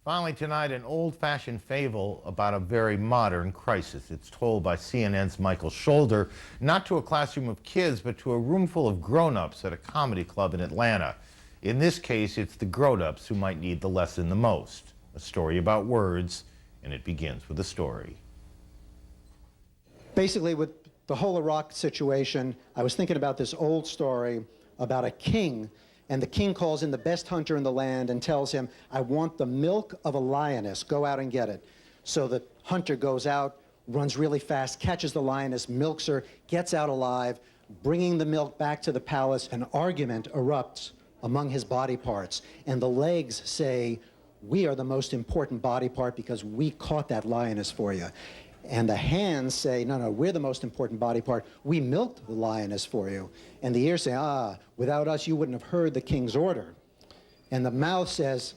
Finally tonight, an old-fashioned fable about a very modern crisis. It's told by CNN's Michael Schulder, not to a classroom of kids, but to a room full of grown-ups at a comedy club in Atlanta. In this case, it's the grown-ups who might need the lesson the most. A story about words, and it begins with a story. Basically, with the whole Iraq situation, I was thinking about this old story about a king, and the king calls in the best hunter in the land and tells him, I want the milk of a lioness, go out and get it. So the hunter goes out, runs really fast, catches the lioness, milks her, gets out alive, bringing the milk back to the palace. An argument erupts among his body parts, and the legs say, we are the most important body part because we caught that lioness for you. And the hands say, no, no, we're the most important body part. We milked the lioness for you. And the ears say, without us, you wouldn't have heard the king's order. And the mouth says,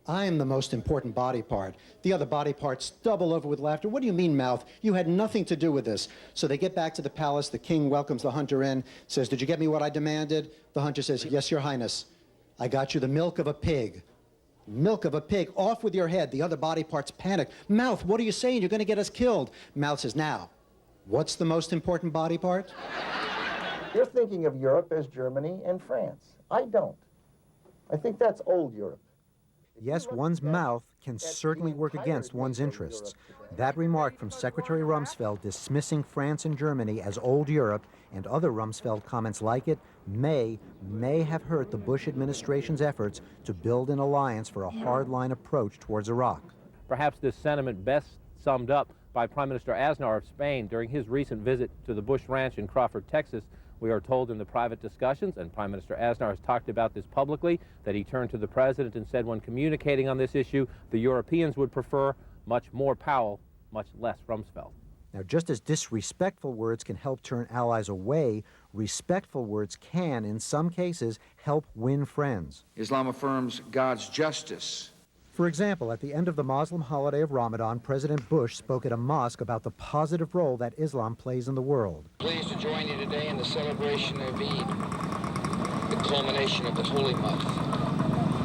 I am the most important body part. The other body parts double over with laughter. What do you mean, mouth? You had nothing to do with this. So they get back to the palace. The king welcomes the hunter in, says, did you get me what I demanded? The hunter says, yes, your highness. I got you the milk of a pig. Milk of a pig, off with your head. The other body parts panic. Mouth, what are you saying? You're going to get us killed. Mouth says, now, what's the most important body part? You're thinking of Europe as Germany and France. I don't. I think that's old Europe. Yes, one's mouth can certainly work against one's interests. That remark from Secretary Rumsfeld dismissing France and Germany as old Europe, and other Rumsfeld comments like it, may have hurt the Bush administration's efforts to build an alliance for a hardline approach towards Iraq. Perhaps this sentiment best summed up by Prime Minister Aznar of Spain during his recent visit to the Bush Ranch in Crawford, Texas. We are told in the private discussions, and Prime Minister Aznar has talked about this publicly, that he turned to the president and said when communicating on this issue, the Europeans would prefer much more Powell, much less Rumsfeld. Now, just as disrespectful words can help turn allies away, respectful words can, in some cases, help win friends. Islam affirms God's justice. For example, at the end of the Muslim holiday of Ramadan, President Bush spoke at a mosque about the positive role that Islam plays in the world. Pleased to join you today in the celebration of Eid, the culmination of the holy month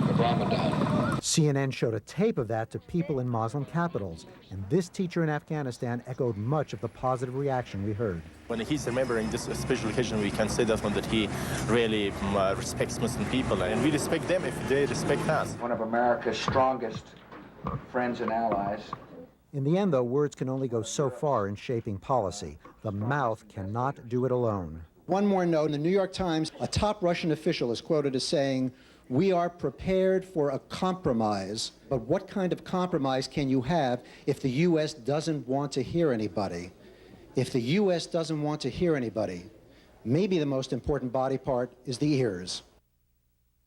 of Ramadan. CNN showed a tape of that to people in Muslim capitals, and this teacher in Afghanistan echoed much of the positive reaction we heard. When he's remembering this special occasion, we can say that he really respects Muslim people, and we respect them if they respect us. One of America's strongest friends and allies. In the end, though, words can only go so far in shaping policy. The mouth cannot do it alone. One more note, in the New York Times, a top Russian official is quoted as saying, we are prepared for a compromise, but what kind of compromise can you have if the U.S. doesn't want to hear anybody? If the U.S. doesn't want to hear anybody, maybe the most important body part is the ears.